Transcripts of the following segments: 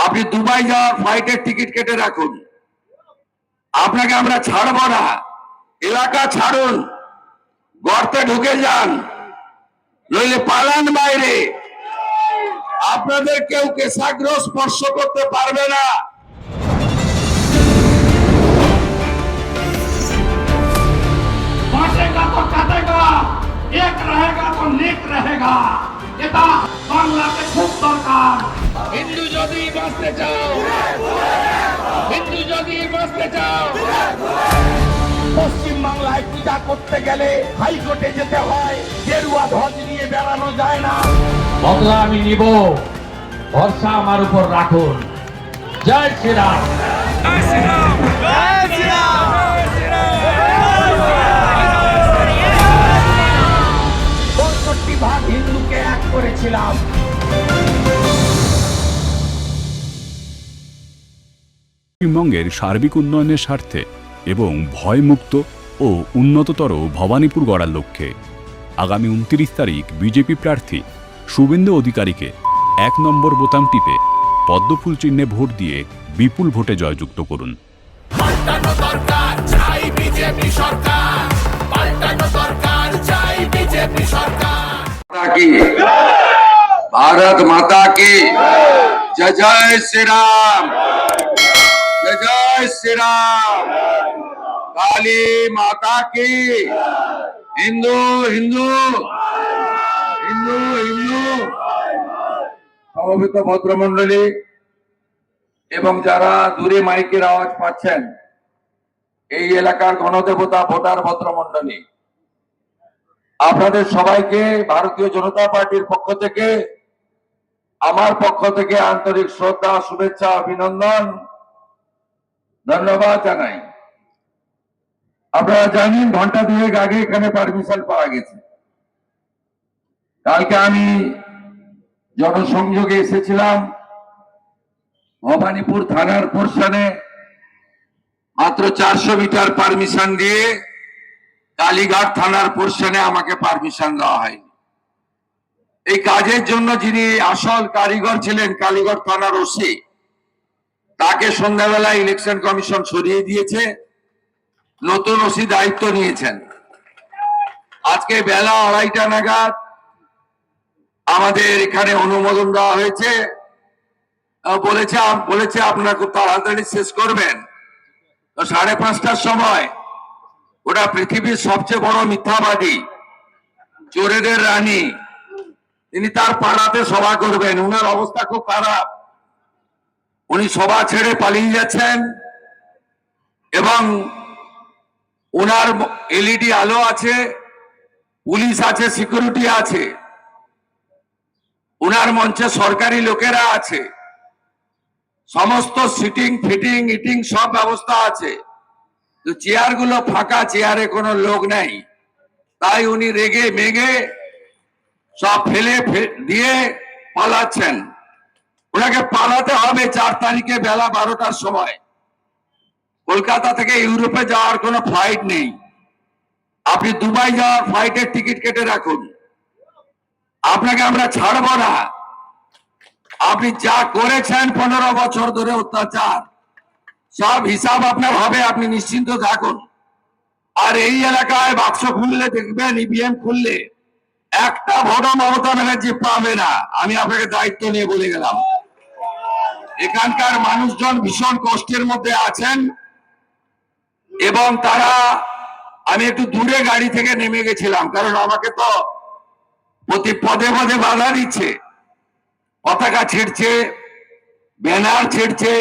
আপনি দুবাই যাওয়ার ফ্লাইটের টিকিট কেটে রাখুন, আপনাকে আমরা ছাড়বো না। এলাকা ছাড়ুন, গর্তে ঢুকে যান, নইলে পালান বাইরে। আপনাদের কেউ কেশাগ্র স্পর্শ করতে পারবে না। बांटेगा तो काटेगा, एक रहेगा तो नेक रहेगा। এটা বাংলাতে খুব দরকার। হিন্দু যদি বাঁচতে চাও, হিন্দু যদি বাঁচতে চাও, পশ্চিম বাংলায় পূজা করতে গেলে হাইকোর্টে যেতে হয়, গেরুয়া ধ্বজ নিয়ে বেড়ানো যায় না। বদলা আমি নিব, ভরসা আমার উপর রাখুন। জয় শ্রীরাম। জয় শ্রীরাম, জয় শ্রীরাম। ৬৫ ভাগ হিন্দুকে এক করেছিলাম। পশ্চিমবঙ্গের সার্বিক উন্নয়নের স্বার্থে এবং ভয়মুক্ত ও উন্নততর ভবানীপুর গড়ার লক্ষ্যে আগামী ২৯ তারিখ বিজেপি প্রার্থী শুভেন্দু অধিকারীকে ১ নম্বর বোতাম টিপে পদ্মফুল চিহ্নে ভোট দিয়ে বিপুল ভোটে জয়যুক্ত করুন। পাল্টানো দরকার, চাই বিজেপি সরকার। পাল্টানো দরকার, চাই বিজেপি সরকার। भारत माता की जय जय श्री राम, जय जय श्री राम। काली माता की हिंदू हिंदू हिंदू हिंदू। সমবেত ভদ্রমণ্ডলী এবং যারা দূরে মাইকের আওয়াজ পাচ্ছেন, এই এলাকার গণদেবতা ভোটার ভদ্রমণ্ডলী, আপনাদের সবাইকে ভারতীয় জনতা পার্টির পক্ষ থেকে, আমার পক্ষ থেকে আন্তরিক শ্রদ্ধা, শুভেচ্ছা, অভিনন্দন, ধন্যবাদ জানাই। আপনারা জানেন ঘন্টা দুয়েক আগে এখানে পারমিশন পাওয়া গেছে। কালকে আমি জনসংযোগে এসেছিলাম, ভবানীপুর থানার পোর্শনে মাত্র 400 মিটার পারমিশন দিয়ে কালীঘাট থানার পোর্শনে আমাকে পারমিশন দেওয়া হয়নি। এই কাজের জন্য যিনি আসল কারিগর ছিলেন, কালীঘাট থানার ওসি, তাকে সন্ধ্যাবেলা ইলেকশন কমিশন সরিয়ে দিয়েছে, নতুন ওসি দায়িত্ব নিয়েছেন। আজকে বেলা 2:30টা নাগাদ আমাদের এখানে অনুমোদন দেওয়া হয়েছে। বলেছে আপনারা খুব তাড়াতাড়ি শেষ করবেন। 5:30টার সময় ওটা পৃথিবীর সবচেয়ে বড় মিথ্যাবাদী, চোরেদের রানী, তিনি তার পাড়াতে সভা করবেন। উনার অবস্থা খুব খারাপ, উনি সভা ছেড়ে পালিয়ে যাচ্ছেন এবং ওনার এলইডি আলো আছে, পুলিশ আছে, সিকিউরিটি আছে, ওনার মঞ্চে সরকারি লোকেরা আছে, সমস্ত সিটিং ফিটিং ইটিং সব ব্যবস্থা আছে। চেয়ার গুলো ফাঁকা, চেয়ারে কোনো লোক নাই, তাই উনি রেগে মেগে সব ফেলে দিয়ে পালাচ্ছেন। ওনাকে পালাতে হবে 4 তারিখে বেলা 12টার সময়। কলকাতা থেকে ইউরোপে যাওয়ার কোনো ফ্লাইট নেই। আপনি দুবাই যাওয়ার ফ্লাইটের টিকিট কেটে রাখুন, আপনাকে আমরা ছাড়বো না। আপনি যা করেছেন 15 বছর ধরে অত্যাচার, সব হিসাব আপনার হবে, আপনি নিশ্চিন্ত থাকুন। আর এই এলাকায় বাক্স খুললে দেখবেন, ইভিএম খুললে একটা ভোটও মমতা ব্যানার্জি পাবে না। আমি আপনাকে দায়িত্ব নিয়ে বলে গেলাম। এখানকার মানুষজন ভীষণ কষ্টের মধ্যে আছেন এবং তারা, আমি একটু দূরে গাড়ি থেকে নেমে গেছিলাম, কারণ আমাকে তো প্রতি পদে পদে বাধা দিচ্ছে, পতাকা ছিঁড়ছে, ব্যানার ছিঁড়ছে,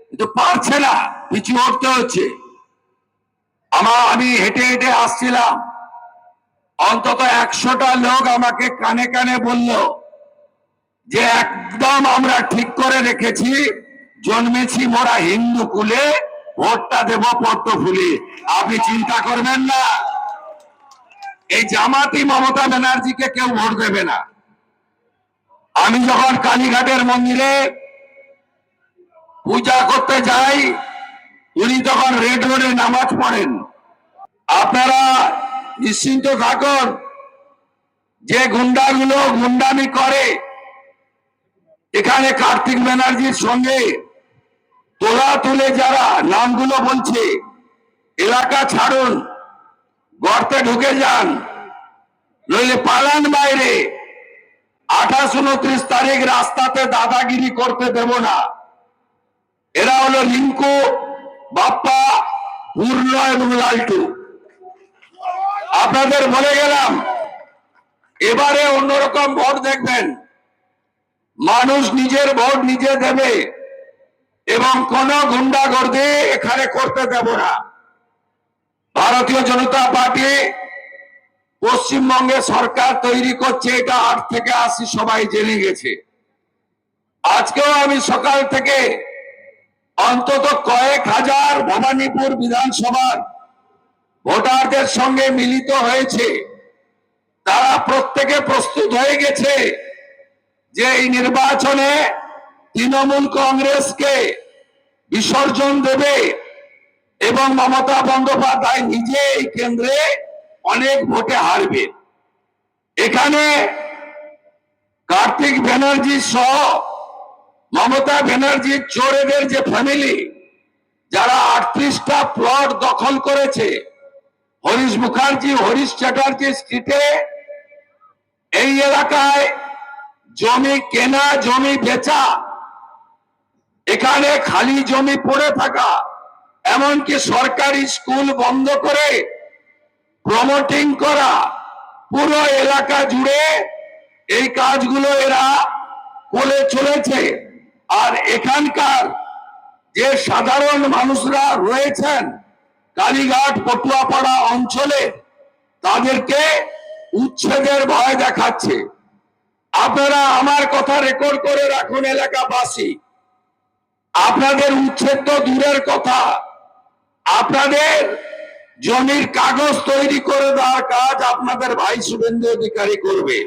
কিন্তু পারছে না, পিছু হটতে হচ্ছে। আমি হেঁটে হেঁটে আসছিলাম, অন্তত 100টা লোক আমাকে কানে কানে বলল যে একদম আমরা ঠিক করে রেখেছি, জন্মেছি মোরা হিন্দু কুলে, ভোটটা দেব পদ্মফুলে। আপনি চিন্তা করবেন না, এই জামাতি মমতা ব্যানার্জিকে কেউ ভোট দেবে না। আমি যখন কালীঘাটের মন্দিরে পূজা করতে যাই, উনি তখন রেড রোডে নামাজ পড়েন। আপনারা নিশ্চিন্ত থাকুন, যে গুন্ডাগুলো গুন্ডামি করে এখানে কার্তিক ব্যানার্জির সঙ্গে তোলা তুলে যারা নামগুলো বলছে, এলাকা ছাড়ুন, গর্তে ঢুকে যান, নইলে পালান বাইরে। 28-29 তারিখ রাস্তাতে দাদাগিরি করতে দেব না। এরা হলো রিঙ্কু, বাপ্পা, পূর্ণ এবং লালটু। আপনাদের বলে গেলাম, এবারে অন্যরকম ভোট দেখবেন। মানুষ নিজের ভোট নিজে দেবে এবং কোন গুন্ডাগর্দি এখানে করতে দেব না। ভারতীয় জনতা পার্টি পশ্চিমবঙ্গে সরকার তৈরি করছে, এটা 8 থেকে 80 সবাই জেনে গেছে। আজকেও আমি সকাল থেকে অন্তত কয়েক হাজার ভবানীপুর বিধানসভার ভোটারদের সঙ্গে মিলিত হয়েছে। তারা প্রত্যেকে প্রস্তুত হয়ে গেছে যে এই নির্বাচনে তৃণমূল কংগ্রেসকে বিসর্জন দেবে এবং মমতা বন্দ্যোপাধ্যায় নিজে এই কেন্দ্রে অনেক ভোটে হারবে। এখানে কার্তিক ব্যানার্জি সহ মমতা ব্যানার্জির চোরেদের যে ফ্যামিলি, যারা 38টা প্লট দখল করেছে হরিশ মুখার্জি, হরিশ চ্যাটার্জি স্ট্রিটে, এই এলাকায় জমি কেনা, জমি বেচা, এখানে খালি জমি পড়ে থাকা, এমনকি সরকারি স্কুল বন্ধ করে প্রমোটিং করা, পুরো এলাকা জুড়ে এই কাজগুলো এরা করে চলেছে। আর এখানকার যে সাধারণ মানুষরা রয়েছেন কালীঘাট, পটুয়াপাড়া অঞ্চলে, তাদেরকে উচ্ছেদের ভয় দেখাচ্ছে। আপনারা আমার কথা রেকর্ড করে রাখুন এলাকাবাসী। আপনাদের উচ্ছেদ তো দূরের কথা, আপনাদের জমির কাগজ তৈরি করে দেওয়ার কাজ আপনাদের ভাই শুভেন্দু অধিকারী করবে।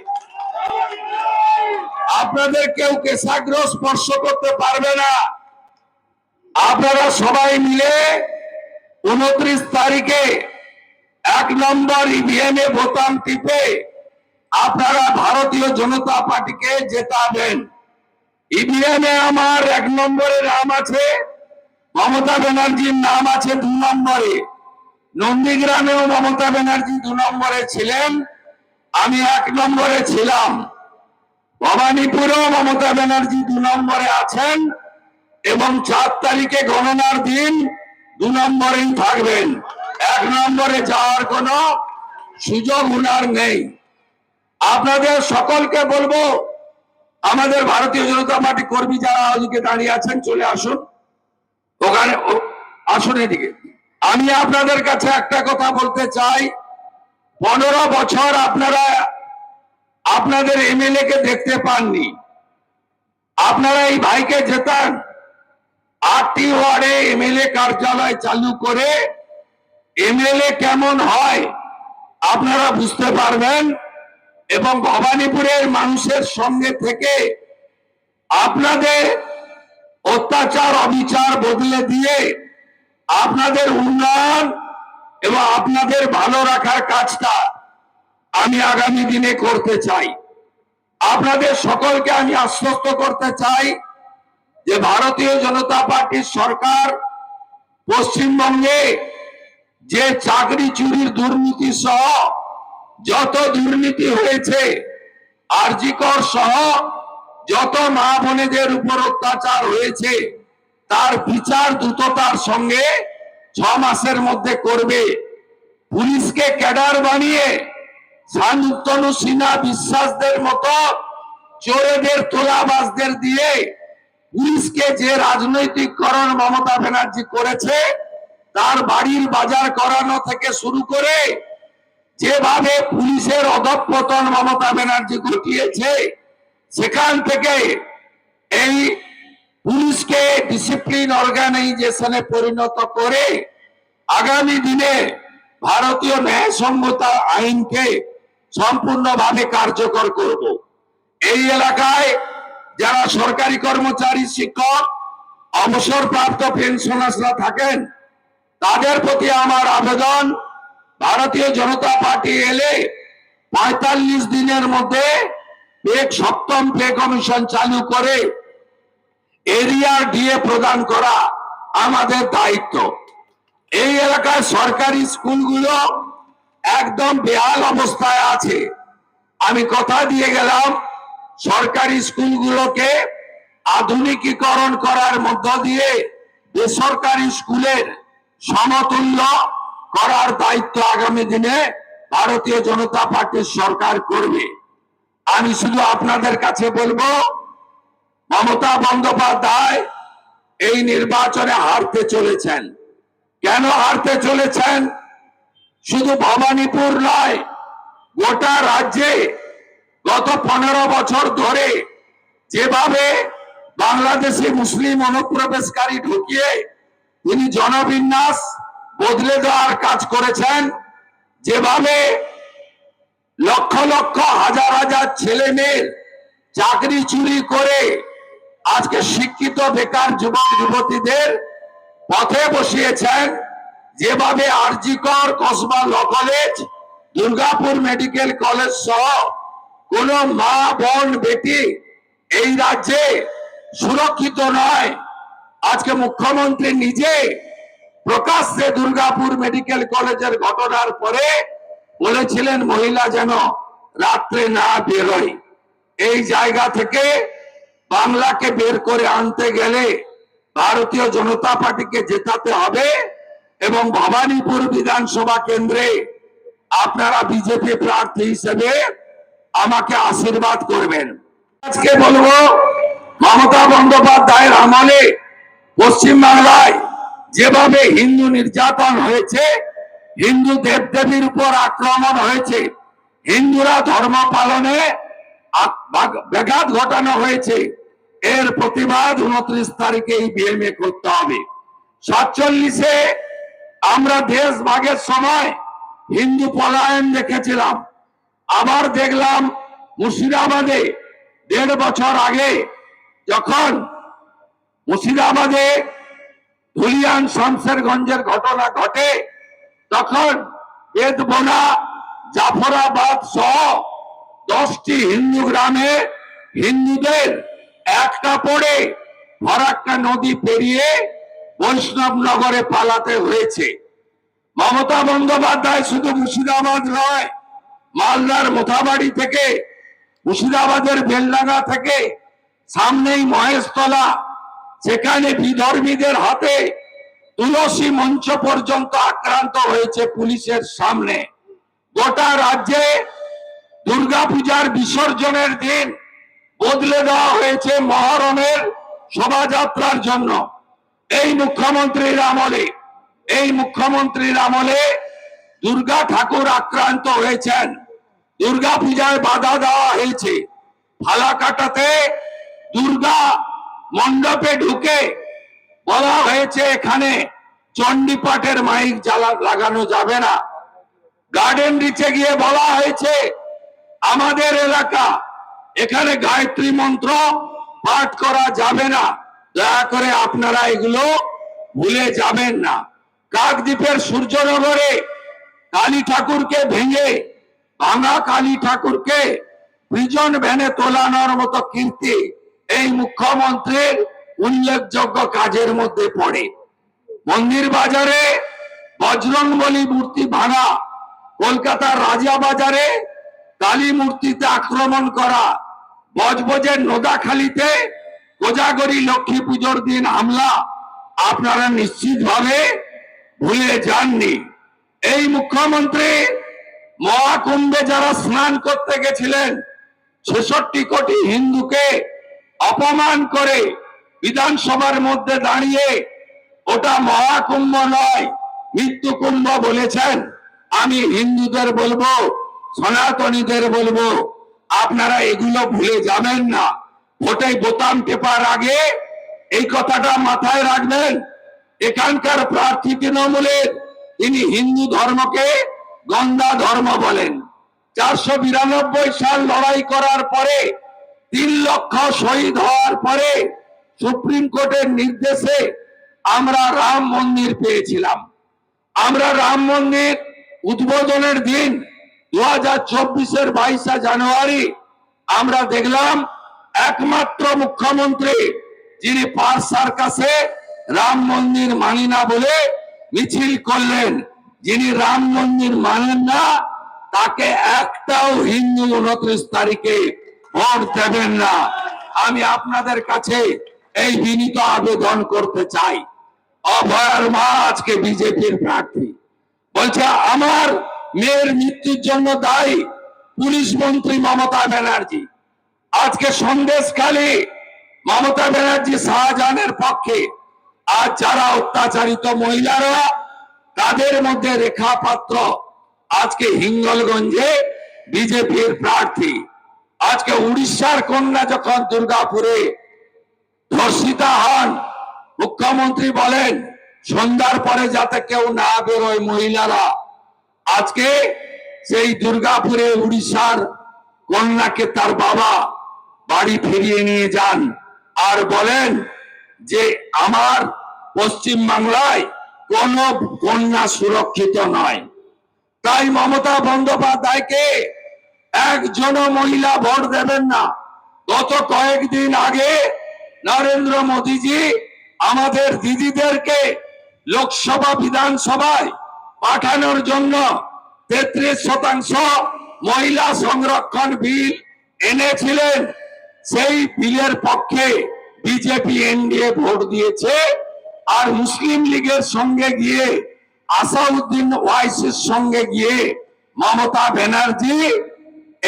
আপনাদের কেউ কেশাগ্র স্পর্শ করতে পারবে না। আপনারা সবাই মিলে 29 তারিখে 1 নম্বর ইভিএম এ বোতাম টিপে আপনারা ভারতীয় জনতা পার্টিকে জেতাবেন। ইভিএম এ আমার 1 নম্বরে নাম আছে, মমতা ব্যানার্জির নাম আছে 2 নম্বরে। নন্দীগ্রামেও মমতা ব্যানার্জি 2 নম্বরে ছিলেন, আমি 1 নম্বরে ছিলাম। ভবানীপুরেও মমতা ব্যানার্জি 2 নম্বরে আছেন এবং 4 তারিখে গণনার দিন 2 নম্বরেই থাকবেন। 1 নম্বরে যাওয়ার কোনো সুযোগ উনার নেই। আপনাদের সকলকে বলবো, আমাদের ভারতীয় জনতা পার্টি কর্মী যারা ওদিকে দাঁড়িয়ে আছেন চলে আসুন, ওখানে আসুন এদিকে। আমি আপনাদের কাছে একটা কথা বলতে চাই, 15 বছর আপনারা আপনাদের এমএলএ কে দেখতে পাননি। আপনারা এই ভাইকে জেতান, 8টি ওয়ার্ডে এমএলএ কার্যালয় চালু করে এমএলএ কেমন হয় আপনারা বুঝতে পারবেন এবং ভবানীপুরের মানুষের সঙ্গে থেকে আপনাদের অত্যাচার অবিচার বদলে দিয়ে আপনাদের উন্নয়ন এবং আপনাদের ভালো রাখার কাজটা আমি আগামী দিনে করতে চাই। আপনাদের সকলকে আমি আশ্বস্ত করতে চাই যে ভারতীয় জনতা পার্টির সরকার পশ্চিমবঙ্গে যে চাকরি চুরির দুর্নীতি সহ যত দুর্নীতি হয়েছে, আরজিকর সহ যত মা বোনেদের উপর অত্যাচার হয়েছে, তার বিচার দ্রুততার সঙ্গে 6 মাসের মধ্যে করবে। পুলিশকে ক্যাডার বানিয়ে শান্তনু সিনহা বিশ্বাসদের মতো চোরেদের, তোলাবাজদের দিয়ে পুলিশকে যে রাজনৈতিককরণ মমতা ব্যানার্জি করেছে, তার বাড়ির বাজার করানো থেকে শুরু করে যেভাবে পুলিশের অধঃপতন মমতা ব্যানার্জি ঘটিয়েছে, সেখান থেকে এই পুলিশকে ডিসিপ্লিন অর্গানাইজেশনে পরিণত করে আগামী দিনে ভারতীয় ন্যায়সঙ্গতা আইনকে সম্পূর্ণভাবে কার্যকর করব। এই এলাকায় যারা সরকারি কর্মচারী, শিক্ষক, অবসরপ্রাপ্ত পেনশনার্সরা থাকেন, তাদের প্রতি আমার আবেদন, ভারতীয় জনতা পার্টি এলে 45 দিনের মধ্যে 7ম পে কমিশন চালু করে ডিএ প্রদান করা আমাদের দায়িত্ব। এই এলাকার সরকারি স্কুলগুলো একদম বেহাল অবস্থায় আছে। আমি কথা দিয়ে গেলাম সরকারি স্কুলগুলোকে আধুনিকীকরণ করার মধ্য দিয়ে বেসরকারি স্কুলের সমতুল্য করার দায়িত্ব আগামী দিনে ভারতীয় জনতা পার্টির সরকার করবে। আমি শুধু আপনাদের কাছে বলবো, মমতা বন্দ্যোপাধ্যায় এই নির্বাচনে হারতে চলেছেন। কেন হারতে চলেছেন? শুধু ভবানীপুর নয়, গোটা রাজ্যে গত 15 বছর ধরে যেভাবে বাংলাদেশি মুসলিম অনুপ্রবেশকারী ঢুকিয়ে তিনি জনবিন্যাস বদলে দেওয়ার কাজ করেছেন, যেভাবে লক্ষ লক্ষ হাজার হাজার ছেলে মেয়ের চাকরি চুরি করে আজকে শিক্ষিত বেকার যুবক যুবতীদের পথে বসিয়েছেন, যেভাবে RG Kar, Kasba law college, Durgapur medical college সহ কোন মা বোন বেটি এই রাজ্যে সুরক্ষিত নয়। আজকে মুখ্যমন্ত্রী নিজে প্রকাশ্যে দুর্গাপুর মেডিকেল কলেজের ঘটনার পরে বলেছিলেন মহিলা যেন রাত্রে না বেরোয়। এই জায়গা থেকে বাংলাকে বের করে আনতে গেলে ভারতীয় জনতা পার্টিকে জেতাতে হবে এবং ভবানীপুর বিধানসভা কেন্দ্রে আপনারা বিজেপি প্রার্থী হিসেবে আমাকে আশীর্বাদ করবেন। আজকে বলবো, মমতা বন্দ্যোপাধ্যায়ের আমলে পশ্চিমবাংলায় যেভাবে হিন্দু নির্যাতন হয়েছে, হিন্দু দেবদেবীর উপর আক্রমণ হয়েছে, হিন্দুরা ধর্ম পালনে ব্যাঘাত ঘটানো হয়েছে, এর প্রতিবাদ 29 তারিখে এই বিএমএ করতে হবে। 47-এ আমরা দেশ ভাগের সময় হিন্দু পলায়ন দেখেছিলাম, আবার দেখলাম মুর্শিদাবাদে 1.5 বছর আগে যখন মুর্শিদাবাদে ধুলিয়ান শমশেরগঞ্জের ঘটনা ঘটে, তখন বেদবোনা, জাফরাবাদ সহ 10টি হিন্দু গ্রামে হিন্দুদের একটা পড়ে ফরাক্কা নদী পেরিয়ে বৈষ্ণবনগরে পালাতে হয়েছে। মমতা বন্দ্যোপাধ্যায় শুধু মুর্শিদাবাদ নয়, মালদার মোথাবাড়ি থেকে, মুর্শিদাবাদের বেলডাঙ্গা থেকে সামনেই মহেশতলা, সেখানে বিধর্মীদের হাতে তুলসী মঞ্চ পর্যন্ত আক্রান্ত হয়েছে পুলিশের সামনে। গোটা রাজ্যে দুর্গাপূজার বিসর্জনের দিন বদলে দেওয়া হয়েছে মহরমের শোভাযাত্রার জন্য। এই মুখ্যমন্ত্রীর আমলে দুর্গা ঠাকুর আক্রান্ত হয়েছেন, দুর্গাপূজায় বাধা দেওয়া হয়েছে। ফালাকাটাতে দুর্গা মণ্ডপে ঢুকে বলা হয়েছে এখানে চণ্ডীপাঠের মাইক লাগানো যাবে না। গার্ডেন রিচে গিয়ে বলা হয়েছে আমাদের এলাকা, এখানে গায়ত্রী মন্ত্র পাঠ করা যাবে না। দয়া করে আপনারা এগুলো ভুলে যাবেন না। কাকদ্বীপের সূর্যনগরে কালী ঠাকুরকে ভেঙে ভাঙা কালী ঠাকুরকে প্রিজন ভ্যানে তোলানোর মতো কীর্তি এই মুখ্যমন্ত্রীর উল্লেখযোগ্য কাজের মধ্যে পড়ে। মন্দির বাজারে বজরংবলী মূর্তি ভাঙা, কলকাতার রাজাবাজারে কালী মূর্তিতে আক্রমণ করা, বজবজের নোদাখালীতে কোজাগরী লক্ষ্মী পুজোর দিন হামলা আপনারা নিশ্চিতভাবে ভুলে যাননি। এই মুখ্যমন্ত্রী মহাকুম্ভে যারা স্নান করতে গেছিলেন 66 কোটি হিন্দুকে অপমান করে বিধানসভার মধ্যে দাঁড়িয়ে ওটা মহাকুম্ভ নয় মৃত্যু কুম্ভ বলেছেন। আমি হিন্দুদের বলবো, সনাতনীদের বলবো, আপনারা এগুলো ভুলে যাবেন না। ভোটে বোতাম টেপার আগে এই কথাটা মাথায় রাখবেন। এখানকার প্রার্থী তৃণমূলের, তিনি হিন্দু ধর্মকে গন্ধা ধর্ম বলেন। 492 সাল লড়াই করার পরে 3 লক্ষ শহীদ হওয়ার পরে সুপ্রিম কোর্টের নির্দেশে আমরা রাম মন্দির পেয়েছিলাম। আমরা রাম মন্দির উদ্বোধনের দিন 2024-এর 22 জানুয়ারি আমরা দেখলাম একমাত্র মুখ্যমন্ত্রী যিনি পার্ক সার্কাসে রাম মন্দির মানি না বলে মিছিল করলেন, যিনি রাম মন্দির মানেন না তাকে একটাও হিন্দু 29 তারিখে ভোট দেবেন না। আমি আপনাদের কাছে এই বিনীত আবেদন করতে চাই। অভয়ার মা আজকে বিজেপির প্রার্থী, বলছে আমার মেয়ের মৃত্যুর জন্য দায়ী পুলিশ মন্ত্রী মমতা ব্যানার্জি। আজকে সন্দেশখালী মমতা ব্যানার্জি শাহজাহানের পক্ষে, আর যারা অত্যাচারিত মহিলারা তাদের মধ্যে রেখা পাত্র আজকে হিঙ্গলগঞ্জে বিজেপির প্রার্থী। আজকে উড়িষ্যার কন্যা যখন দুর্গাপুরে ধর্ষিতা হন, মুখ্যমন্ত্রী বলেন সন্ধ্যার পরে যাতে কেউ না বেরোয় মহিলারা। আজকে সেই দুর্গাপুরে উড়িষ্যার কন্যাকে তার বাবা বাড়ি ফিরিয়ে নিয়ে যান আর বলেন যে আমার পশ্চিম বাংলায় কোন কন্যা সুরক্ষিত নয়। তাই মমতা বন্দ্যোপাধ্যায়কে একজন মহিলা ভোট দেবেন না। গত কয়েকদিন আগে নরেন্দ্র মোদীজি আমাদের দিদিদেরকে লোকসভা বিধানসভায় পাঠানোর জন্য 33% মহিলা সংরক্ষণ বিল এনেছিলেন। সেই বিলের পক্ষে বিজেপি এনডিএ ভোট দিয়েছে, আর মুসলিম লীগের সঙ্গে গিয়ে আসাউদ্দিন ওয়াইসির সঙ্গে গিয়ে মমতা ব্যানার্জি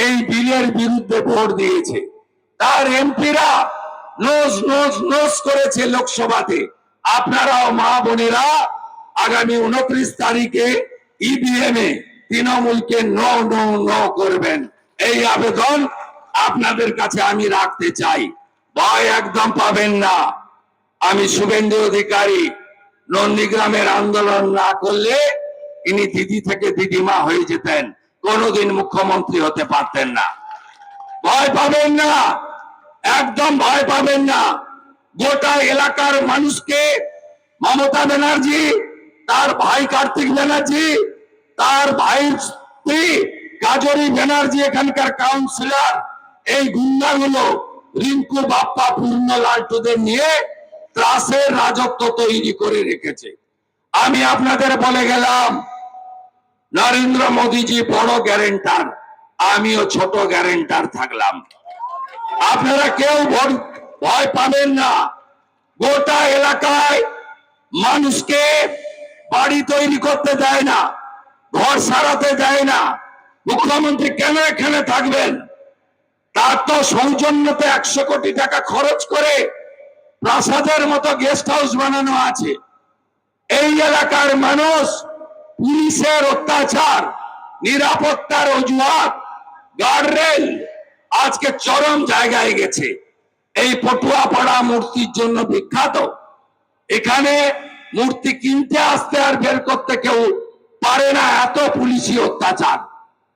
এই বিলের বিরুদ্ধে ভোট দিয়েছে। তার এমপিরা নোজ নোজ নোজ করেছে লোকসভাতে। আপনারাও মা বোনেরা আগামী 29 তারিখে ইভিএম এ তৃণমূলকে নো নো নো করবেন, এই আবেদন আপনাদের কাছে আমি রাখতে চাই। ভয় একদম পাবেন না। আমি শুভেন্দু অধিকারী নন্দীগ্রামের আন্দোলন না করলে ইনি দিদি থেকে দিদিমা হয়ে যেতেন, কোনোদিন মুখ্যমন্ত্রী হতে পারতেন না। ভয় পাবেন না, একদম ভয় পাবেন না। গোটা এলাকার মানুষকে মমতা ব্যানার্জি, তার ভাই কার্তিক ব্যানার্জি, তার ভাইয়ের স্ত্রী কাজরি ব্যানার্জি, এখানকার কাউন্সিলর, এই গুন্ডাগুলো রিঙ্কু বাপ্পা পূর্ণ লালটুদের নিয়ে ত্রাসের রাজত্ব তৈরি করে রেখেছে। আমি আপনাদের বলে গেলাম নরেন্দ্র মোদীজি বড় গ্যারেন্টার, আমিও ছোট গ্যারেন্টার থাকলাম। আপনারা কেউ ভয় পাবেন না। গোটা এলাকায় মানুষকে বাড়ি তৈরি করতে দেয় না, ঘর সারাতে দেয় না। মুখ্যমন্ত্রী কেন এখানে থাকবেন? তার তো সৌজন্যতে 100 কোটি টাকা খরচ করে প্রাসাদের মতো গেস্ট হাউস বানানো আছে। এই এলাকার মানুষ পুলিশের অত্যাচার, নিরাপত্তার অজুহাত, গার্ডরেল আজকে চরম জায়গায় গেছে। এই পটুয়াপাড়া মূর্তির জন্য বিখ্যাত। এখানে মূর্তি কিনতে আসতে আর বের করতে কেউ পারে না, এত পুলিশি অত্যাচার।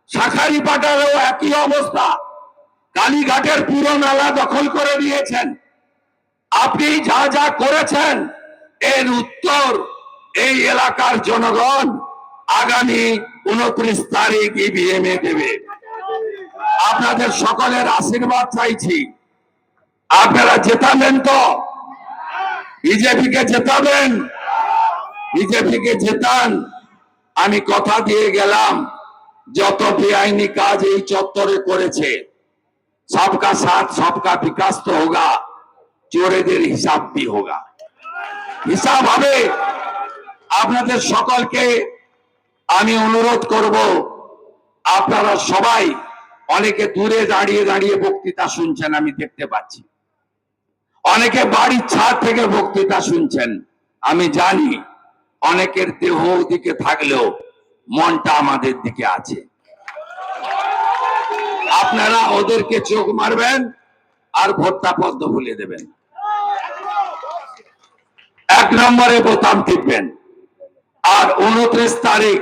শাখারিপাটারও একই অবস্থা। কালীঘাটের পুরো নালা দখল করে নিয়েছেন। আপনি যা যা করেছেন এর উত্তর এই এলাকার জনগণ আগামী 29 তারিখ ইভিএম এ দেবে। আপনাদের সকলের আশীর্বাদ চাইছি। আপনারা জেতাবেন তো? বিজেপিকে জেতাবেন? বিজেপিকে জেতান। আমি কথা দিয়ে গেলাম, যত বেআইনি কাজ এই চত্বরে করেছে সবকা সাথ সবকা বিকাশ তো হোগা, চোরেদের হিসাব भी होगा। হিসাব হবে। আপনাদের সকলকে আমি অনুরোধ করব, আপনারা সবাই অনেকে দূরে দাঁড়িয়ে দাঁড়িয়ে বক্তৃতা শুনছেন, আমি দেখতে পাচ্ছি। অনেকে বাড়ির ছাদ থেকে বক্তৃতা শুনছেন। আমি জানি অনেকের দেহ দিকে থাকলেও মনটা আমাদের দিকে আছে। আপনারা ওদেরকে চোখ মারবেন আর ভোটটা পদ্ম ভুলে দেবেন। 1 নম্বরে বোতাম টিপবেন। আর 29 তারিখ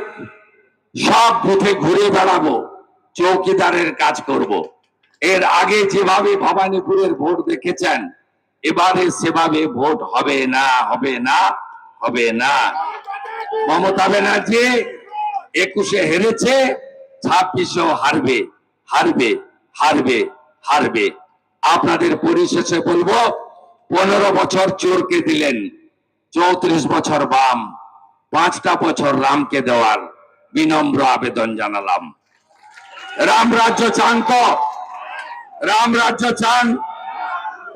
সব বুথে ঘুরে বেড়াবো, চৌকিদারের কাজ করব। এর আগে যেভাবে ভবানীপুরের ভোট দেখেছেন, এবারে সেভাবে ভোট হবে না, হবে না, হবে না। মমতা ব্যানার্জি 21-এ হেরেছে, 26-এও হারবে, হারবে, হারবে, হারবে। আপনাদের পরিশেষে বলবো, 15 বছর চোরকে দিলেন, 34 বছর বাম, 5টা বছর রামকে দেওয়ার বিনম্র আবেদন জানালাম। রাম রাজ্য চান তো? রাম রাজ্য চান?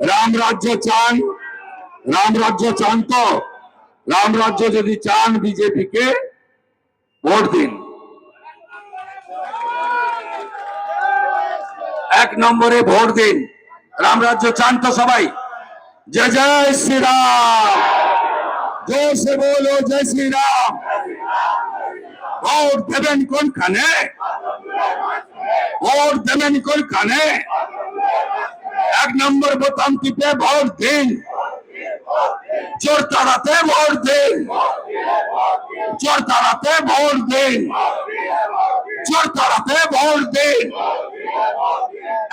রাম রাজ্য চান? রাম রাজ্য চান তো? রাম রাজ্য যদি চান বিজেপি কে ভোট দিন। 1 নম্বরে ভোট দিন। রাম রাজ্য চান তো সবাই? जय जय श्री राम, जोर से बोलो जय श्री राम। ভোট দেবেন কোনখানে? ভোট দেবেন কোনখানে? 1 নম্বর বোতাম টিপে ভোট দিন। চোর তাড়াতে ভোট দিন। চোর তাড়াতে ভোট দিন। চোর তাড়াতে ভোট দিন।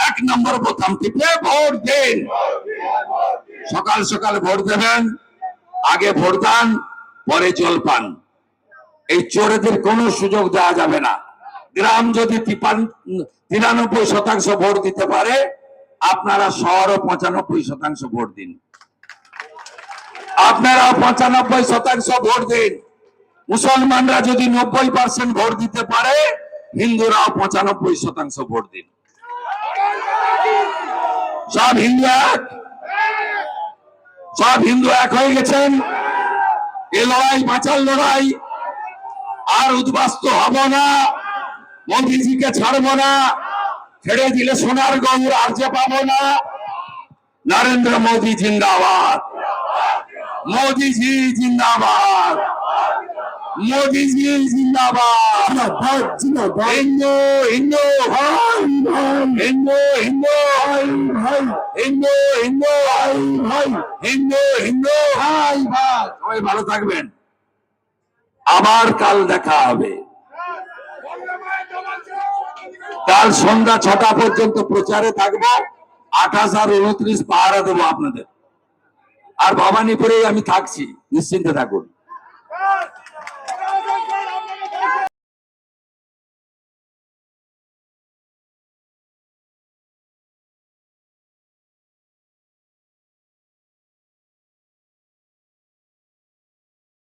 1 নম্বর বোতাম টিপে ভোট দিন। সকাল সকাল ভোট দেবেন, আগে ভোট দান, পরে জলপান। এই চোরেদের কোনো সুযোগ দেওয়া যাবে না। গ্রাম যদি 93% ভোট দিতে পারে, আপনারা শহরও 95% ভোট দিন। আপনারা 95% ভোট দিন। মুসলমানরা যদি 90% ভোট দিতে পারে, হিন্দুরাও 95% ভোট দিন। সব হিন্দু এক, সব হিন্দু এক হয়ে গেছেন। এ লড়াই বাঁচার লড়াই, আর উদ্বাস্ত হব না। মোদিজিকে ছাড়বো না, ছেড়ে দিলে সোনার গৌর আর যে পাবো না। নরেন্দ্র মোদী জিন্দাবাদ, মোদিজি জিন্দাবাদ, মোদিজি জিন্দাবাদ। হিন্দু হিন্দু ভাই ভাই, হিন্দু হিন্দু ভাই ভাই, হিন্দু হিন্দু ভাই ভাই, হিন্দু হিন্দু ভাই ভাই। সবাই ভালো থাকবেন, আবার কাল দেখা হবে। কাল সন্ধ্যা 6টা পর্যন্ত প্রচারে থাকবো। 28 আর 29 পাহারা দেবো আপনাদের। আর ভবানীপুরে আমি থাকছি, নিশ্চিন্তে থাকুন।